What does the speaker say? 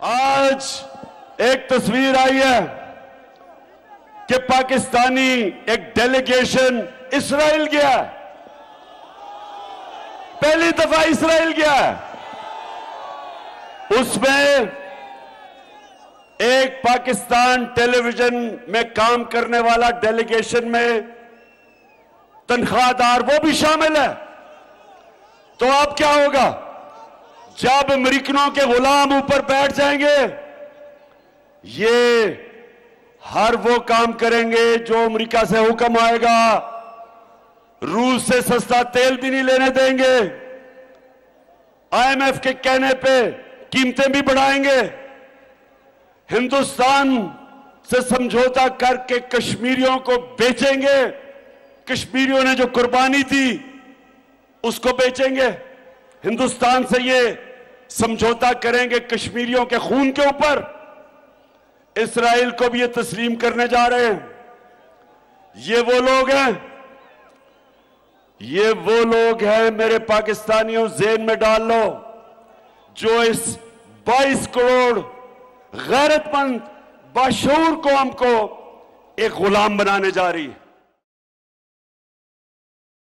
आज एक तस्वीर आई है कि पाकिस्तानी एक डेलीगेशन इस्राइल गया है। पहली दफा इस्राइल गया है। उसमें एक पाकिस्तान टेलीविजन में काम करने वाला डेलीगेशन में तनख्वाहदार वो भी शामिल है। तो अब क्या होगा जब अमेरिकनों के गुलाम ऊपर बैठ जाएंगे? ये हर वो काम करेंगे जो अमेरिका से हुक्म आएगा। रूस से सस्ता तेल भी नहीं लेने देंगे। आईएमएफ के कहने पे कीमतें भी बढ़ाएंगे। हिंदुस्तान से समझौता करके कश्मीरियों को बेचेंगे। कश्मीरियों ने जो कुर्बानी दी उसको बेचेंगे। हिंदुस्तान से ये समझौता करेंगे कश्मीरियों के खून के ऊपर। इस्राइल को भी ये तस्लीम करने जा रहे हैं। ये वो लोग हैं, ये वो लोग हैं मेरे पाकिस्तानियों, ज़हन में डाल लो, जो इस 22 करोड़ गैरतमंद बाशऊर कौम को एक गुलाम बनाने जा रही है।